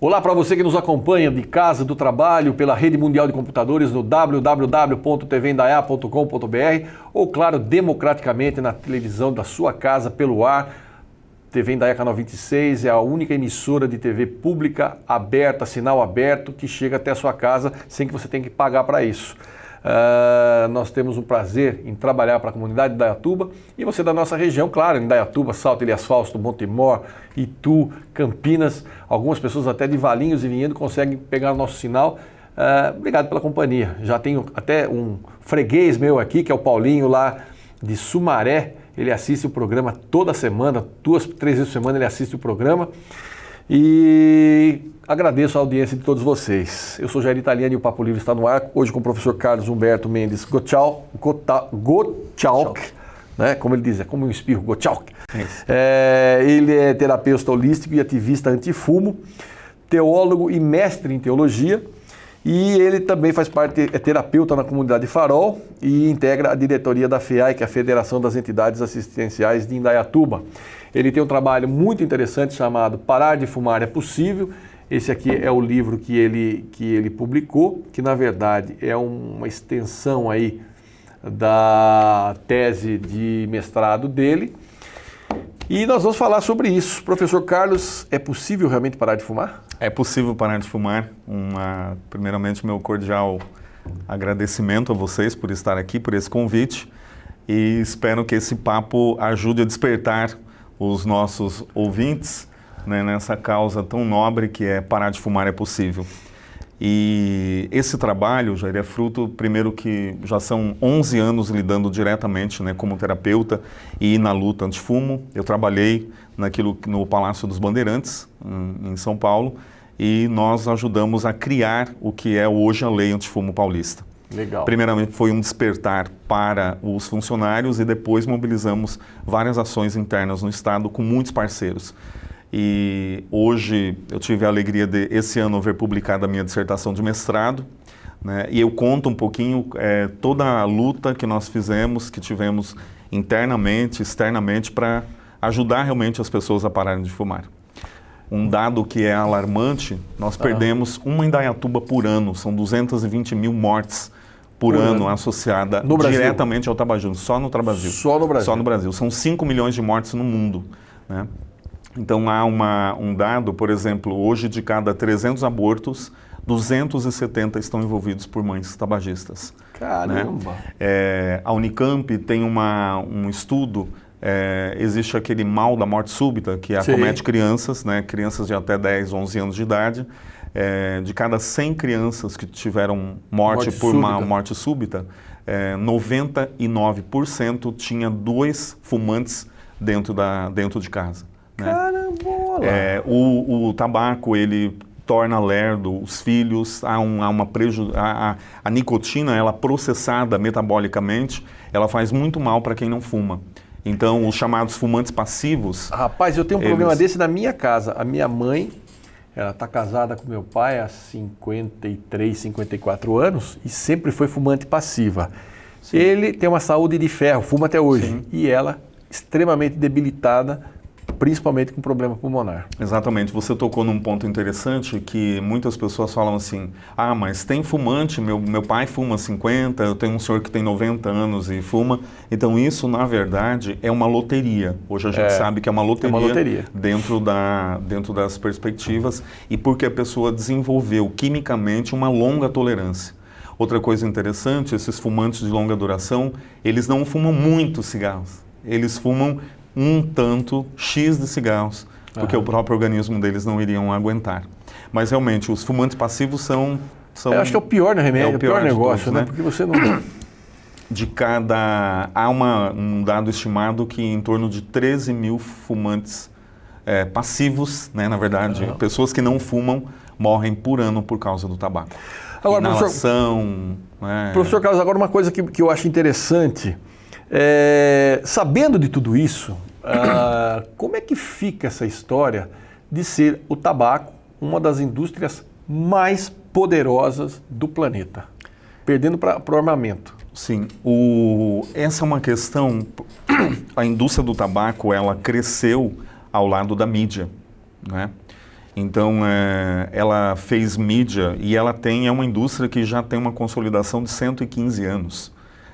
Olá para você que nos acompanha de casa, do trabalho, pela rede mundial de computadores no www.tvindaiá.com.br ou, claro, democraticamente na televisão da sua casa pelo ar. TV Indaiá Canal 26 é a única emissora de TV pública aberta, sinal aberto, que chega até a sua casa sem que você tenha que pagar para isso. Nós temos um prazer em trabalhar para a comunidade de Indaiatuba e você da nossa região, claro, Indaiatuba, Salto Elias Fausto, Montemor, Itu, Campinas, algumas pessoas até de Valinhos e Vinhedo conseguem pegar o nosso sinal. Obrigado pela companhia. Já tenho até um freguês meu aqui, que é o Paulinho lá de Sumaré. Ele assiste o programa toda semana, 2, 3 vezes por semana ele assiste o programa. E agradeço a audiência de todos vocês. Eu sou Jair Italiani e o Papo Livre está no ar, hoje com o professor Carlos Humberto Mendes Gottschalk, né? Como ele diz, é como um espirro, Gottschalk. Ele é terapeuta holístico e ativista antifumo, teólogo e mestre em teologia. E ele também faz parte, é terapeuta na comunidade Farol e integra a diretoria da FEAI, que é a Federação das Entidades Assistenciais de Indaiatuba. Ele tem um trabalho muito interessante chamado Parar de Fumar é Possível. Esse aqui é o livro que ele publicou, que na verdade é uma extensão aí da tese de mestrado dele. E nós vamos falar sobre isso. Professor Carlos, é possível realmente parar de fumar? É possível parar de fumar. Primeiramente, meu cordial agradecimento a vocês por estar aqui, por esse convite. E espero que esse papo ajude a despertar os nossos ouvintes, né, nessa causa tão nobre que é parar de fumar é possível. E esse trabalho já é fruto, primeiro que já são 11 anos lidando diretamente, né, como terapeuta e na luta antifumo. Eu trabalhei no Palácio dos Bandeirantes, em São Paulo, e nós ajudamos a criar o que é hoje a Lei Antifumo Paulista. Legal. Primeiramente foi um despertar para os funcionários e depois mobilizamos várias ações internas no Estado com muitos parceiros. E hoje eu tive a alegria de, esse ano, ver publicada a minha dissertação de mestrado, né? E eu conto um pouquinho toda a luta que nós fizemos, que tivemos internamente, externamente, para ajudar realmente as pessoas a pararem de fumar. Um dado que é alarmante, nós perdemos uma Indaiatuba por ano, são 220 mil mortes por ano associada diretamente ao tabagismo, só no Brasil. Só no Brasil. Só no Brasil. São 5 milhões de mortes no mundo, né? Então há um dado, por exemplo, hoje de cada 300 abortos, 270 estão envolvidos por mães tabagistas. Caramba! Né? A Unicamp tem um estudo, existe aquele mal da morte súbita, que acomete crianças, né? Crianças de até 10, 11 anos de idade. De cada 100 crianças que tiveram morte por uma morte súbita, 99% tinha 2 fumantes dentro de casa. Né? Carambola! O tabaco, ele torna lerdo os filhos, a nicotina, ela processada metabolicamente, ela faz muito mal para quem não fuma. Então, os chamados fumantes passivos... Rapaz, eu tenho um problema desse na minha casa. A minha mãe, ela está casada com meu pai há 53, 54 anos e sempre foi fumante passiva. Sim. Ele tem uma saúde de ferro, fuma até hoje. Sim. E ela, extremamente debilitada, principalmente com problema pulmonar. Exatamente. Você tocou num ponto interessante que muitas pessoas falam assim, mas tem fumante, meu pai fuma 50, eu tenho um senhor que tem 90 anos e fuma. Então isso, na verdade, é uma loteria. Hoje a gente sabe que é uma loteria, dentro das perspectivas e porque a pessoa desenvolveu quimicamente uma longa tolerância. Outra coisa interessante, esses fumantes de longa duração, eles não fumam muitos cigarros. Eles fumam um tanto X de cigarros, porque o próprio organismo deles não iriam aguentar. Mas realmente, os fumantes passivos são eu acho que é o pior, né, remédio? É o pior negócio, todos, né? Porque você não... Há um dado estimado que em torno de 13 mil fumantes passivos, né, na verdade, pessoas que não fumam, morrem por ano por causa do tabaco. Agora, inalação... Professor Carlos, agora uma coisa que eu acho interessante... sabendo de tudo isso, como é que fica essa história de ser o tabaco uma das indústrias mais poderosas do planeta, perdendo para o armamento? Sim, essa é uma questão, a indústria do tabaco, ela cresceu ao lado da mídia, né? Então, ela fez mídia e ela é uma indústria que já tem uma consolidação de 115 anos.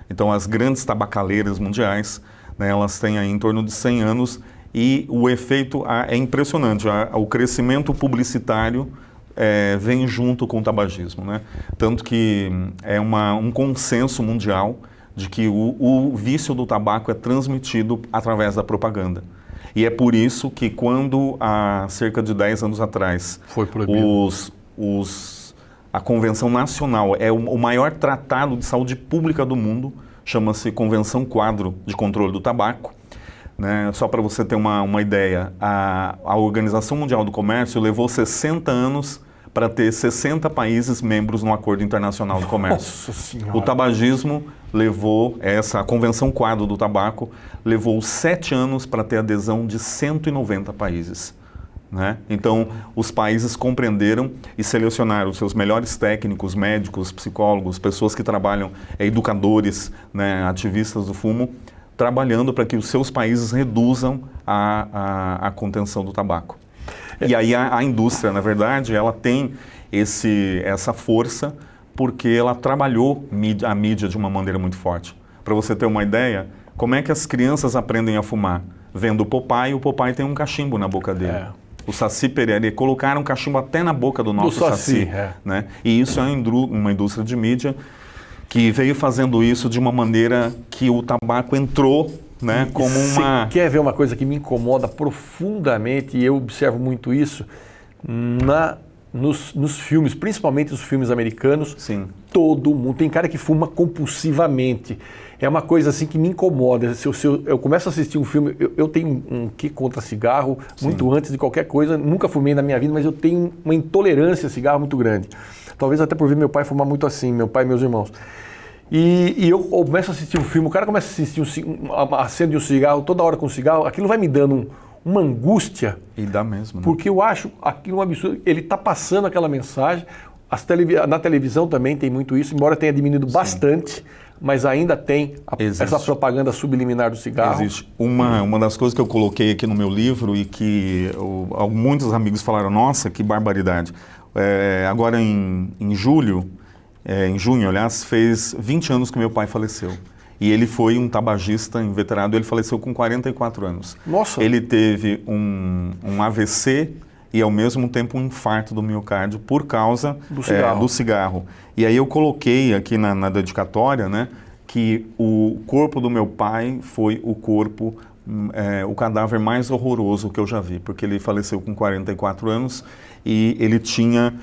Então, as grandes tabacaleiras mundiais, né, elas têm aí em torno de 100 anos e o efeito é impressionante. O crescimento publicitário vem junto com o tabagismo, né? Tanto que é um consenso mundial de que o vício do tabaco é transmitido através da propaganda. E é por isso que quando, há cerca de 10 anos atrás, foi proibido. A Convenção Nacional é o maior tratado de saúde pública do mundo, chama-se Convenção Quadro de Controle do Tabaco. Né? Só para você ter uma ideia, a Organização Mundial do Comércio levou 60 anos para ter 60 países membros no Acordo Internacional do Comércio. Nossa Senhora. O tabagismo levou, a Convenção Quadro do Tabaco, levou 7 anos para ter adesão de 190 países. Né? Então, os países compreenderam e selecionaram os seus melhores técnicos, médicos, psicólogos, pessoas que trabalham, educadores, né, ativistas do fumo, trabalhando para que os seus países reduzam a contenção do tabaco. E aí a indústria, na verdade, ela tem essa força porque ela trabalhou a mídia de uma maneira muito forte. Para você ter uma ideia, como é que as crianças aprendem a fumar? Vendo o Popeye tem um cachimbo na boca dele. O Saci Pererê, colocaram um cachimbo até na boca do nosso Saci. Né? E isso é uma indústria de mídia que veio fazendo isso de uma maneira que o tabaco entrou, né, como uma... Quer ver uma coisa que me incomoda profundamente, e eu observo muito isso, nos filmes, principalmente nos filmes americanos. Sim. Todo mundo, tem cara que fuma compulsivamente. É uma coisa assim que me incomoda. Se eu começo a assistir um filme, eu tenho um quê contra cigarro, muito Sim. antes de qualquer coisa, nunca fumei na minha vida, mas eu tenho uma intolerância a cigarro muito grande. Talvez até por ver meu pai fumar muito assim, meu pai e meus irmãos. E eu começo a assistir um filme, o cara começa a assistir acende um cigarro, toda hora com um cigarro, aquilo vai me dando uma angústia. E dá mesmo, né? Porque eu acho aquilo um absurdo. Ele está passando aquela mensagem. Na televisão também tem muito isso, embora tenha diminuído bastante, mas ainda tem essa propaganda subliminar do cigarro. Existe. Uma das coisas que eu coloquei aqui no meu livro e que muitos amigos falaram, nossa, que barbaridade. Agora em junho, aliás, fez 20 anos que meu pai faleceu. E ele foi um tabagista inveterado, ele faleceu com 44 anos. Nossa! Ele teve um AVC e, ao mesmo tempo, um infarto do miocárdio por causa do cigarro. E aí eu coloquei aqui na dedicatória, né, que o corpo do meu pai foi o cadáver mais horroroso que eu já vi, porque ele faleceu com 44 anos e ele tinha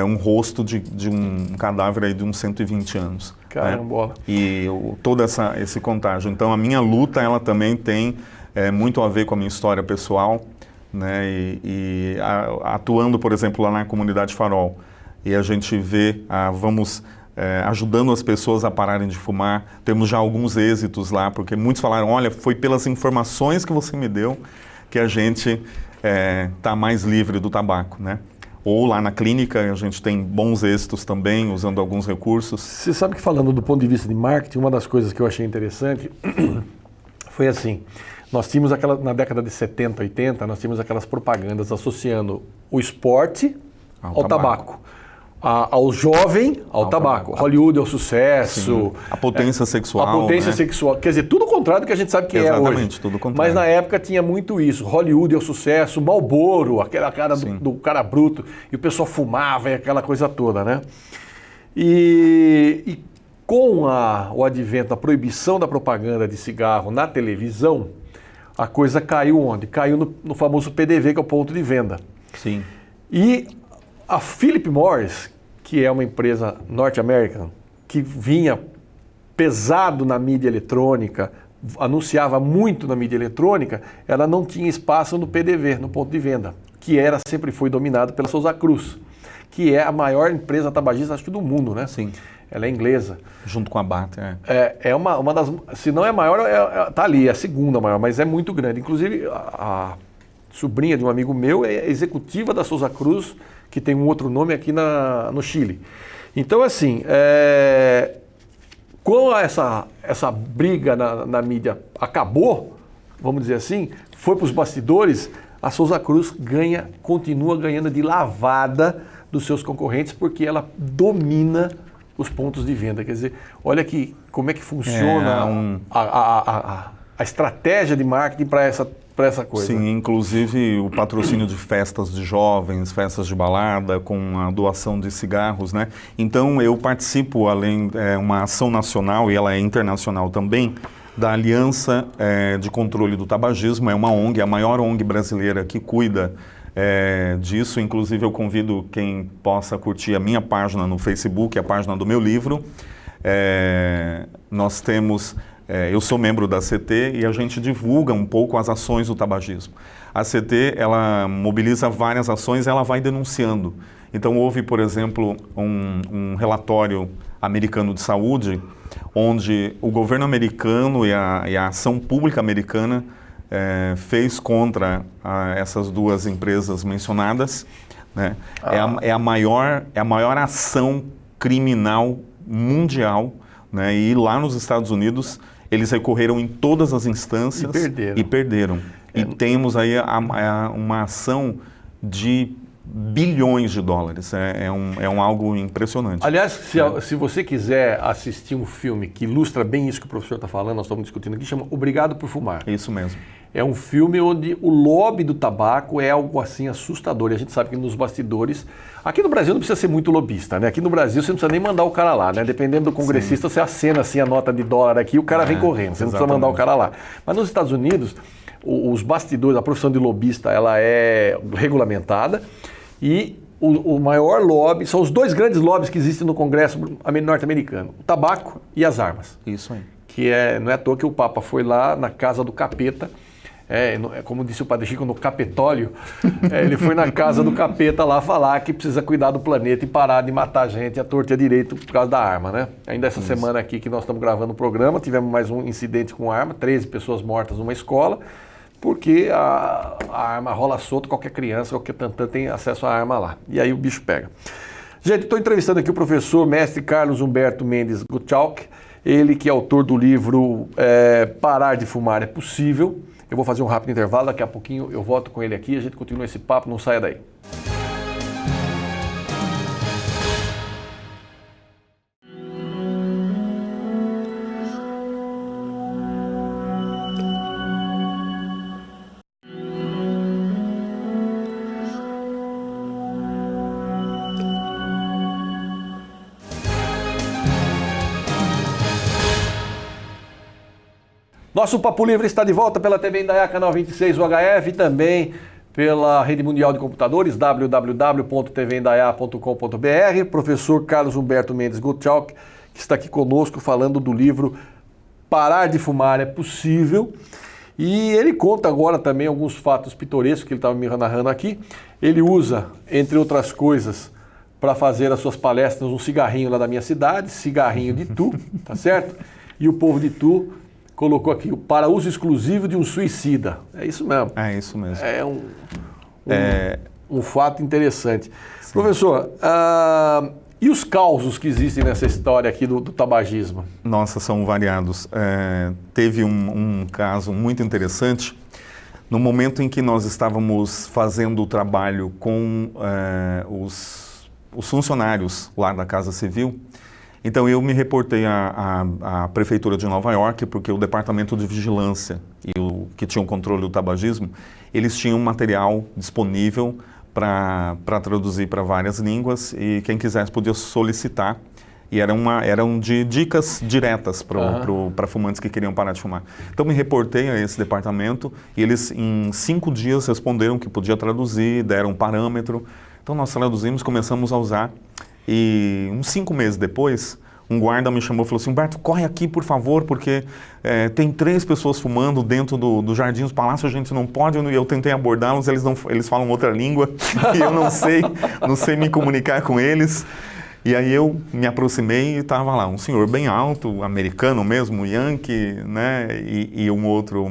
um rosto de um cadáver aí de uns 120 anos. Caramba! Né? E todo esse contágio. Então, a minha luta, ela também tem muito a ver com a minha história pessoal, né? Atuando, por exemplo, lá na Comunidade Farol. E a gente vê, ajudando as pessoas a pararem de fumar. Temos já alguns êxitos lá, porque muitos falaram, olha, foi pelas informações que você me deu que a gente está mais livre do tabaco, né? Ou lá na clínica a gente tem bons êxitos também, usando alguns recursos. Você sabe que, falando do ponto de vista de marketing, uma das coisas que eu achei interessante foi assim, nós tínhamos na década de 70, 80, nós tínhamos aquelas propagandas associando o esporte ao tabaco. Ao jovem, ao tabaco. Hollywood é o sucesso. Sim. A potência sexual. A potência sexual. Quer dizer, tudo o contrário do que a gente sabe que é hoje. Exatamente, tudo o contrário. Mas na época tinha muito isso. Hollywood é o sucesso, Marlboro, aquela cara do cara bruto. E o pessoal fumava e aquela coisa toda, né? E com o advento da proibição da propaganda de cigarro na televisão, a coisa caiu onde? Caiu no famoso PDV, que é o ponto de venda. Sim. E a Philip Morris, que é uma empresa norte-americana, que vinha pesado na mídia eletrônica, anunciava muito na mídia eletrônica, ela não tinha espaço no PDV, no ponto de venda, que sempre foi dominado pela Souza Cruz, que é a maior empresa tabagista, acho que do mundo, né? Sim. Ela é inglesa. Junto com a BAT, É uma das, se não é a maior, tá ali, é a segunda maior, mas é muito grande. Inclusive, a sobrinha de um amigo meu é executiva da Souza Cruz, que tem um outro nome aqui no Chile. Então, assim, quando essa briga na mídia acabou, vamos dizer assim, foi para os bastidores, a Souza Cruz continua ganhando de lavada dos seus concorrentes porque ela domina os pontos de venda. Quer dizer, olha aqui como é que funciona a estratégia de marketing para essa coisa. Sim, inclusive o patrocínio de festas de jovens, festas de balada, com a doação de cigarros, né? Então eu participo, além uma ação nacional, e ela é internacional também, da Aliança de Controle do Tabagismo. É uma ONG, a maior ONG brasileira que cuida disso. Inclusive eu convido quem possa curtir a minha página no Facebook, a página do meu livro. Nós temos... eu sou membro da CT e a gente divulga um pouco as ações do tabagismo. A CT, ela mobiliza várias ações, ela vai denunciando. Então houve, por exemplo, um relatório americano de saúde, onde o governo americano e a ação pública americana fez contra essas duas empresas mencionadas, né? É a maior ação criminal mundial, né? E lá nos Estados Unidos eles recorreram em todas as instâncias e perderam. E temos aí uma ação de bilhões de dólares. É algo impressionante. Aliás, se você quiser assistir um filme que ilustra bem isso que o professor está falando, nós estamos discutindo aqui, chama Obrigado por Fumar. Isso mesmo. É um filme onde o lobby do tabaco é algo assim assustador. E a gente sabe que nos bastidores... Aqui no Brasil não precisa ser muito lobista, né? Aqui no Brasil você não precisa nem mandar o cara lá, né? Dependendo do congressista, Sim. Você acena assim a nota de dólar aqui e o cara vem correndo. Você não precisa mandar o cara lá. Mas nos Estados Unidos, os bastidores, a profissão de lobista, ela é regulamentada. E o maior lobby, são os dois grandes lobbies que existem no Congresso norte-americano. O tabaco e as armas. Isso aí. Que não é à toa que o Papa foi lá na casa do capeta. Como disse o Padre Chico, no Capitólio, ele foi na casa do capeta lá falar que precisa cuidar do planeta e parar de matar gente à torta e à direita por causa da arma, né? Ainda essa semana aqui que nós estamos gravando o programa, tivemos mais um incidente com arma, 13 pessoas mortas numa escola, porque a arma rola solta, qualquer criança, qualquer tantã tem acesso à arma lá. E aí o bicho pega. Gente, estou entrevistando aqui o professor mestre Carlos Humberto Mendes Gottschalk, ele que é autor do livro Parar de Fumar é Possível. Eu vou fazer um rápido intervalo, daqui a pouquinho eu volto com ele aqui, a gente continua esse papo, não saia daí. Nosso Papo Livre está de volta pela TV Indaiá, canal 26 UHF e também pela Rede Mundial de Computadores, www.tvindaiá.com.br. Professor Carlos Humberto Mendes Gottschalk, que está aqui conosco falando do livro Parar de Fumar é Possível. E ele conta agora também alguns fatos pitorescos que ele estava me narrando aqui. Ele usa, entre outras coisas, para fazer as suas palestras um cigarrinho lá da minha cidade, cigarrinho de Itu, tá certo? E o povo de Itu colocou aqui, para uso exclusivo de um suicida. É isso mesmo. É isso mesmo. É um fato interessante. Sim. Professor, e os causos que existem nessa história aqui do tabagismo? Nossa, são variados. Teve um caso muito interessante. No momento em que nós estávamos fazendo o trabalho com os funcionários lá da Casa Civil, então eu me reportei à Prefeitura de Nova York, porque o Departamento de Vigilância e que tinha o controle do tabagismo, eles tinham material disponível para traduzir para várias línguas e quem quisesse podia solicitar. E eram de dicas diretas para fumantes que queriam parar de fumar. Então me reportei a esse departamento e eles em 5 dias responderam que podia traduzir, deram um parâmetro. Então nós traduzimos, começamos a usar. E uns 5 meses depois, um guarda me chamou e falou assim, Humberto, corre aqui por favor, porque tem 3 pessoas fumando dentro do Jardim dos Palácios, a gente não pode, eu tentei abordá-los, eles falam outra língua, e eu não sei me comunicar com eles. E aí eu me aproximei e estava lá, um senhor bem alto, americano mesmo, yankee, né, e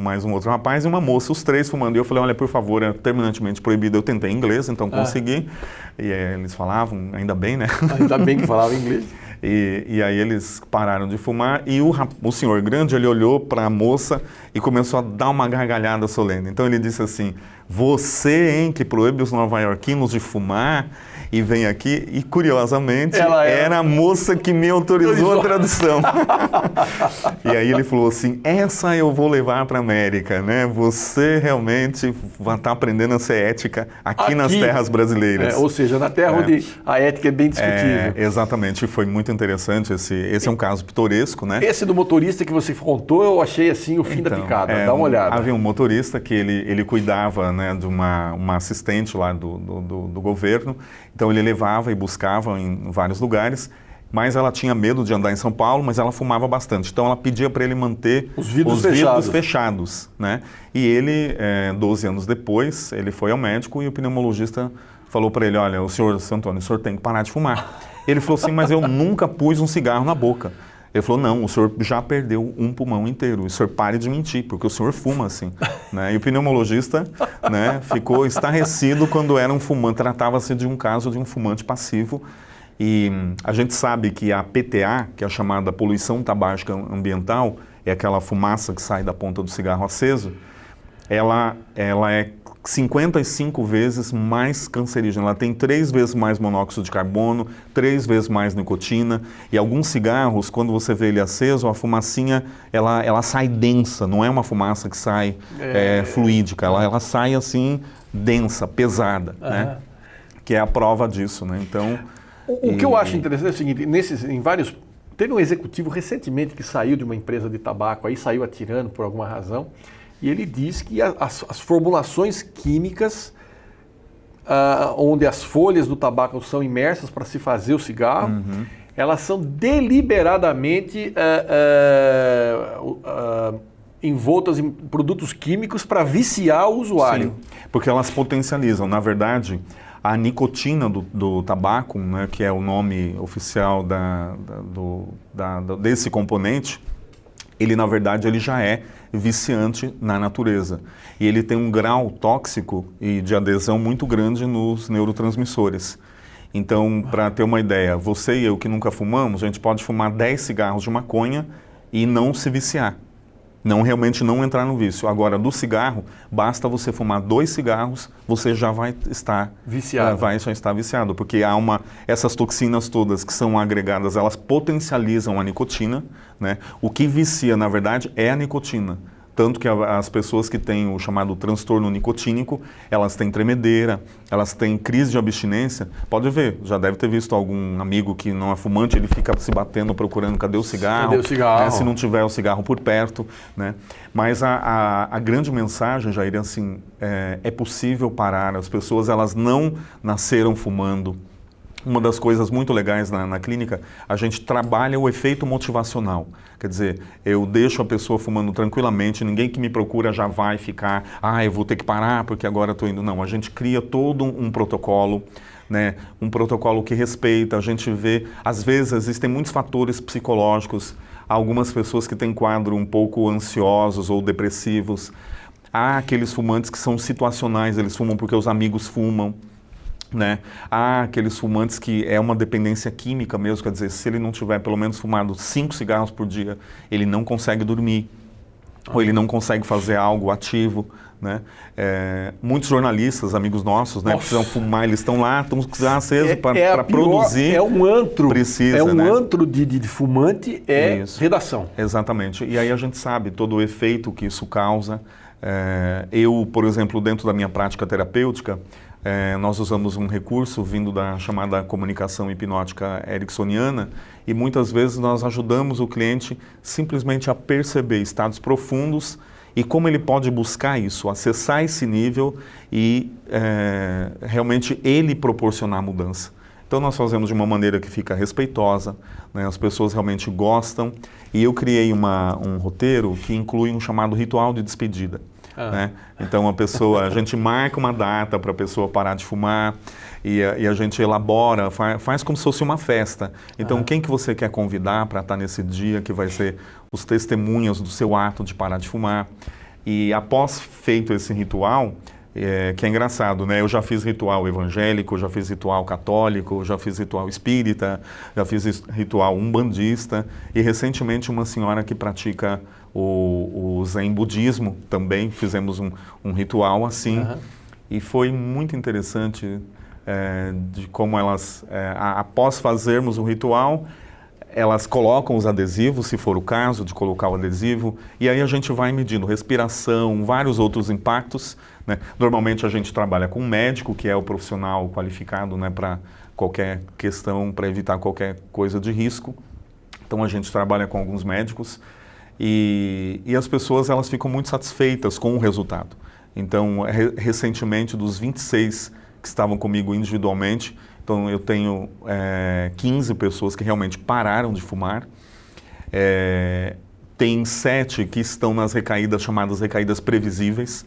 mais um outro rapaz e uma moça, os 3 fumando. E eu falei, olha, por favor, é terminantemente proibido. Eu tentei inglês, então consegui. E eles falavam, ainda bem, né? Ainda bem que falavam inglês. E aí eles pararam de fumar e o senhor grande, ele olhou para a moça e começou a dar uma gargalhada solene. Então ele disse assim, você, hein, que proíbe os nova-iorquinos de fumar e vem aqui, e curiosamente era a moça que me autorizou a tradução. E aí ele falou assim, essa eu vou levar para a América, né? Você realmente vai estar aprendendo a ser ética aqui nas terras brasileiras. Ou seja, na terra onde a ética é bem discutível. Exatamente, foi muito interessante. Esse é um caso pitoresco, né? Esse do motorista que você contou, eu achei assim o fim da picada. Dá uma olhada. Havia um motorista que ele cuidava, né, de uma assistente lá do governo. Então ele levava e buscava em vários lugares, mas ela tinha medo de andar em São Paulo, mas ela fumava bastante. Então ela pedia para ele manter os vidros fechados, né? E ele, 12 anos depois, ele foi ao médico e o pneumologista falou para ele, olha, o senhor Antônio, o senhor tem que parar de fumar. Ele falou assim, mas eu nunca pus um cigarro na boca. Ele falou, não, o senhor já perdeu um pulmão inteiro, o senhor pare de mentir, porque o senhor fuma assim. Né? E o pneumologista, né, ficou estarrecido quando era um fumante, tratava-se de um caso de um fumante passivo. E a gente sabe que a PTA, que é a chamada poluição tabágica ambiental, é aquela fumaça que sai da ponta do cigarro aceso, ela é 55 vezes mais cancerígena. Ela tem 3 vezes mais monóxido de carbono, 3 vezes mais nicotina. E alguns cigarros, quando você vê ele aceso, a fumacinha, ela sai densa. Não é uma fumaça que sai fluídica. Ela sai assim, densa, pesada, né? Que é a prova disso, né? Então... O que eu acho interessante é o seguinte, teve um executivo recentemente que saiu de uma empresa de tabaco, aí saiu atirando por alguma razão, e ele diz que as formulações químicas, onde as folhas do tabaco são imersas para se fazer o cigarro, elas são deliberadamente envoltas em produtos químicos para vviciar o usuário. Sim, porque elas potencializam. Na verdade, a nicotina do tabaco, né, que é o nome oficial desse componente, ele na verdade ele já é viciante na natureza. E ele tem um grau tóxico e de adesão muito grande nos neurotransmissores. Então, para ter uma ideia, você e eu que nunca fumamos, a gente pode fumar 10 cigarros de maconha e não se viciar. Realmente não entrar no vício. Agora, do cigarro, basta você fumar 2 cigarros, você já vai estar viciado. Já estar viciado, porque essas toxinas todas que são agregadas, elas potencializam a nicotina, né? O que vicia, na verdade, é a nicotina. Tanto que as pessoas que têm o chamado transtorno nicotínico, elas têm tremedeira, elas têm crise de abstinência. Pode ver, já deve ter visto algum amigo que não é fumante, ele fica se batendo, procurando cadê o cigarro? Cadê o cigarro? Né, se não tiver o cigarro por perto, né? Mas a grande mensagem, Jair, é assim, é possível parar. As pessoas, elas não nasceram fumando. Uma das coisas muito legais na clínica, a gente trabalha o efeito motivacional. Quer dizer, eu deixo a pessoa fumando tranquilamente, ninguém que me procura já vai ficar, eu vou ter que parar porque agora estou indo. Não, a gente cria todo um protocolo, né? Um protocolo que respeita, a gente vê, às vezes existem muitos fatores psicológicos, algumas pessoas que têm quadro um pouco ansiosos ou depressivos, há aqueles fumantes que são situacionais, eles fumam porque os amigos fumam. Né? Há aqueles fumantes que é uma dependência química mesmo, quer dizer, se ele não tiver pelo menos fumado 5 cigarros por dia, ele não consegue dormir, ou ele não consegue fazer algo ativo, né? Muitos jornalistas, amigos nossos, né, precisam fumar, eles estão lá, estão com cigarro aceso para produzir. É um antro, né? Antro de fumante, isso. Redação. Exatamente, e aí a gente sabe todo o efeito que isso causa. Eu, por exemplo, dentro da minha prática terapêutica, nós usamos um recurso vindo da chamada comunicação hipnótica ericksoniana e muitas vezes nós ajudamos o cliente simplesmente a perceber estados profundos e como ele pode buscar isso, acessar esse nível e realmente ele proporcionar a mudança. Então nós fazemos de uma maneira que fica respeitosa, né? As pessoas realmente gostam e eu criei um roteiro que inclui um chamado ritual de despedida. Né? Então a gente marca uma data para a pessoa parar de fumar e a gente elabora, faz como se fosse uma festa. Então quem que você quer convidar para estar nesse dia que vai ser os testemunhas do seu ato de parar de fumar? E após feito esse ritual, que é engraçado, né? Eu já fiz ritual evangélico, já fiz ritual católico, já fiz ritual espírita, já fiz ritual umbandista e recentemente uma senhora que pratica o Zen budismo também, fizemos um ritual assim e foi muito interessante de como elas, após fazermos o ritual, elas colocam os adesivos, se for o caso de colocar o adesivo, e aí a gente vai medindo respiração, vários outros impactos, né? Normalmente a gente trabalha com um médico, que é o profissional qualificado, né, para qualquer questão, para evitar qualquer coisa de risco. Então a gente trabalha com alguns médicos e as pessoas elas ficam muito satisfeitas com o resultado. Então, recentemente, dos 26 que estavam comigo individualmente, então eu tenho 15 pessoas que realmente pararam de fumar, tem 7 que estão nas recaídas chamadas recaídas previsíveis,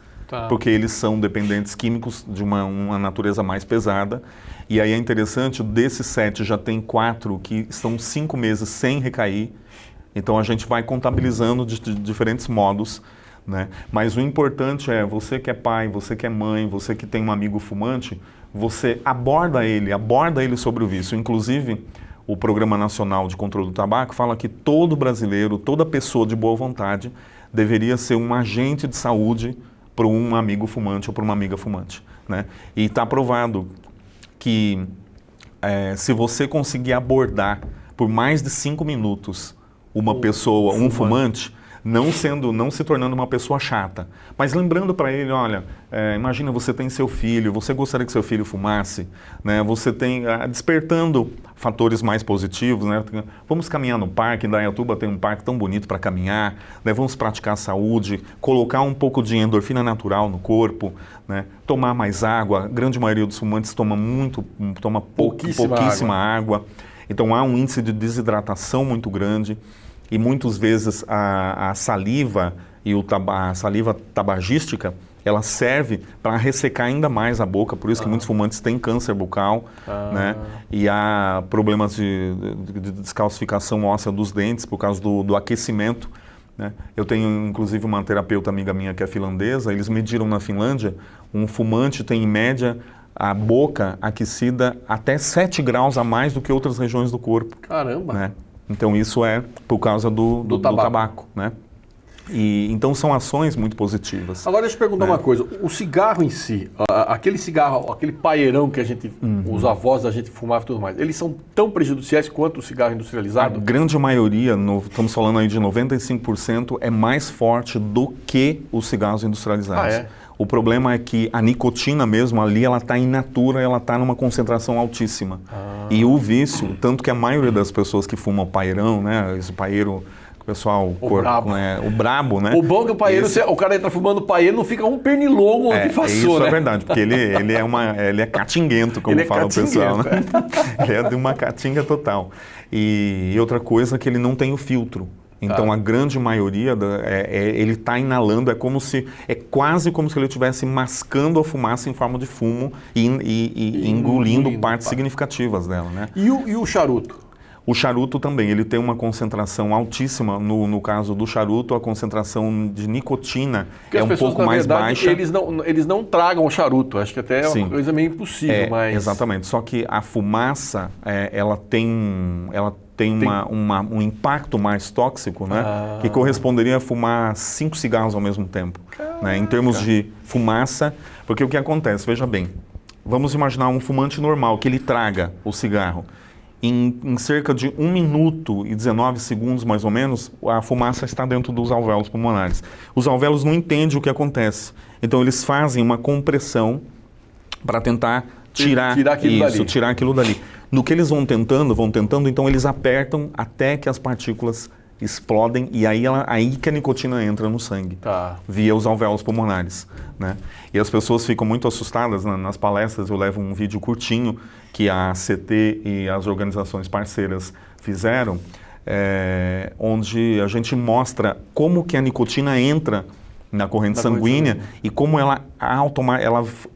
porque eles são dependentes químicos de uma natureza mais pesada. E aí é interessante, desses 7 já tem 4 que estão 5 meses sem recair, então a gente vai contabilizando de diferentes modos, né? Mas o importante é, você que é pai, você que é mãe, você que tem um amigo fumante, você aborda ele sobre o vício. Inclusive, o Programa Nacional de Controle do Tabaco fala que todo brasileiro, toda pessoa de boa vontade deveria ser um agente de saúde para um amigo fumante ou para uma amiga fumante, né? E está provado que se você conseguir abordar por mais de 5 minutos uma pessoa, um fumante, não se tornando uma pessoa chata, mas lembrando para ele, olha, imagina você tem seu filho, você gostaria que seu filho fumasse, né? Você tem, despertando fatores mais positivos, né? Vamos caminhar no parque, em Indaiatuba tem um parque tão bonito para caminhar, né? Vamos praticar saúde, colocar um pouco de endorfina natural no corpo, né? Tomar mais água, a grande maioria dos fumantes toma pouquíssima água, então há um índice de desidratação muito grande. E muitas vezes a saliva e a saliva tabagística, ela serve para ressecar ainda mais a boca, por isso que muitos fumantes têm câncer bucal, né? E há problemas de descalcificação óssea dos dentes por causa do aquecimento, né? Eu tenho inclusive uma terapeuta amiga minha que é finlandesa, eles mediram na Finlândia, um fumante tem em média a boca aquecida até 7 graus a mais do que outras regiões do corpo. Caramba! Né? Então isso é por causa do tabaco, né? E então são ações muito positivas. Agora deixa eu perguntar uma coisa, o cigarro em si, aquele cigarro, aquele paeirão que a gente, os avós da gente fumava e tudo mais, eles são tão prejudiciais quanto o cigarro industrializado? A grande maioria, estamos falando aí de 95%, é mais forte do que os cigarros industrializados. O problema é que a nicotina mesmo, ali ela está in natura, ela está numa concentração altíssima. E o vício, tanto que a maioria das pessoas que fumam paeirão, né, esse paeiro, o pessoal... O brabo, né? O bom é que o paeiro, o cara entra fumando paeiro, não fica um pernilongo onde passou, isso né? É verdade, porque ele é catinguento, como fala o pessoal, né? Ele é de uma catinga total. E outra coisa é que ele não tem o filtro. Então a grande maioria ele está inalando, é quase como se ele estivesse mascando a fumaça em forma de fumo e engolindo partes significativas dela, né? E o charuto? O charuto também, ele tem uma concentração altíssima, no caso do charuto, a concentração de nicotina porque é um pouco mais baixa. Eles não tragam o charuto, acho que até é uma coisa meio impossível, mas... Exatamente, só que a fumaça, ela tem um impacto mais tóxico, né? Que corresponderia a fumar 5 cigarros ao mesmo tempo, né? Em termos de fumaça, porque o que acontece, veja bem, vamos imaginar um fumante normal, que ele traga o cigarro. Em cerca de 1 minuto e 19 segundos, mais ou menos, a fumaça está dentro dos alvéolos pulmonares. Os alvéolos não entendem o que acontece, então eles fazem uma compressão para tentar tirar aquilo dali. No que eles vão tentando, então eles apertam até que as partículas explodem e aí que a nicotina entra no sangue, via os alvéolos pulmonares, né? E as pessoas ficam muito assustadas, nas palestras eu levo um vídeo curtinho que a CT e as organizações parceiras fizeram, onde a gente mostra como que a nicotina entra na corrente sanguínea e como ela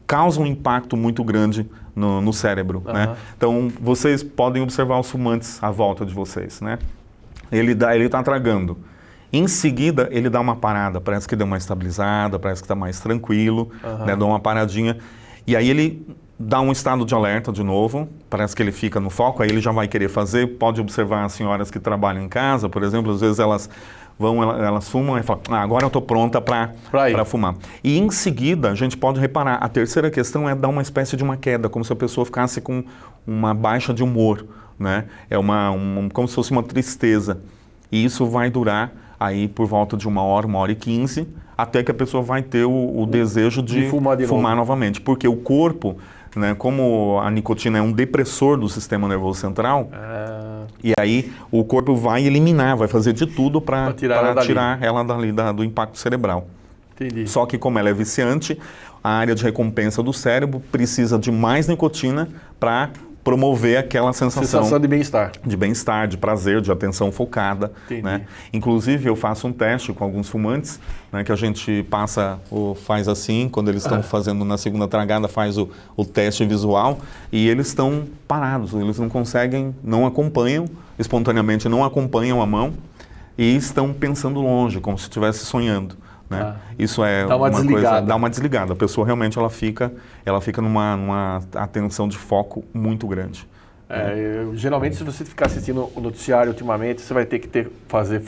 causa um impacto muito grande no cérebro, né? Então, vocês podem observar os fumantes à volta de vocês, né? Ele está tragando. Em seguida, ele dá uma parada, parece que deu uma estabilizada, parece que está mais tranquilo, né, dá uma paradinha. E aí ele dá um estado de alerta de novo, parece que ele fica no foco, aí ele já vai querer fazer. Pode observar as senhoras que trabalham em casa, por exemplo, às vezes elas fumam e falam, agora eu estou pronta para fumar. E em seguida, a gente pode reparar, a terceira questão é dar uma espécie de uma queda, como se a pessoa ficasse com uma baixa de humor, né? É como se fosse uma tristeza. E isso vai durar aí por volta de 1 hora e 15, até que a pessoa vai ter o desejo de fumar novamente. Porque o corpo, né, como a nicotina é um depressor do sistema nervoso central, e aí o corpo vai eliminar, vai fazer de tudo para tirar ela dali do impacto cerebral. Entendi. Só que como ela é viciante, a área de recompensa do cérebro precisa de mais nicotina para promover aquela sensação de bem-estar. De bem-estar, de prazer, de atenção focada. Né? Inclusive, eu faço um teste com alguns fumantes, né, que a gente faz assim, quando eles estão fazendo na segunda tragada, faz o teste visual, e eles estão parados, eles não conseguem, não acompanham, espontaneamente não acompanham a mão, e estão pensando longe, como se estivesse sonhando. Né? Isso é uma coisa, dá uma desligada. A pessoa realmente ela fica numa atenção de foco muito grande. Geralmente, se você ficar assistindo o noticiário ultimamente, você vai ter que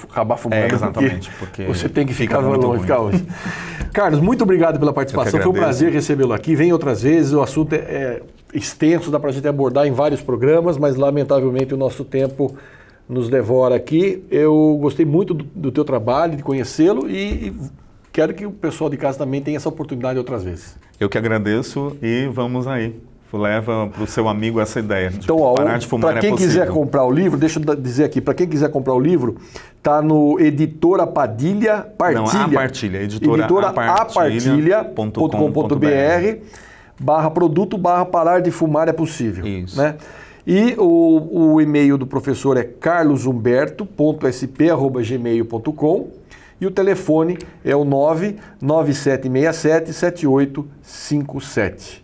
acabar fumando. Exatamente, porque você tem que ficar longe. Carlos, muito obrigado pela participação. Foi um prazer recebê-lo aqui. Vem outras vezes. O assunto é extenso, dá para a gente abordar em vários programas, mas lamentavelmente o nosso tempo nos devora aqui. Eu gostei muito do teu trabalho, de conhecê-lo e quero que o pessoal de casa também tenha essa oportunidade outras vezes. Eu que agradeço e vamos aí. Leva para o seu amigo essa ideia. Então, parar de fumar para quem quiser comprar o livro, deixa eu dizer aqui, para quem quiser comprar o livro, está no Editora Padilha, editorapartilha.com.br/produto/parar de fumar é possível. Isso. Né? E o e-mail do professor é carlosumberto.sp@gmail.com e o telefone é o 99767-7857.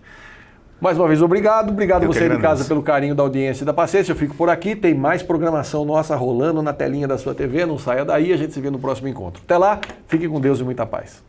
Mais uma vez, obrigado você de casa pelo carinho da audiência e da paciência. Eu fico por aqui, tem mais programação nossa rolando na telinha da sua TV, não saia daí, a gente se vê no próximo encontro. Até lá, fique com Deus e muita paz.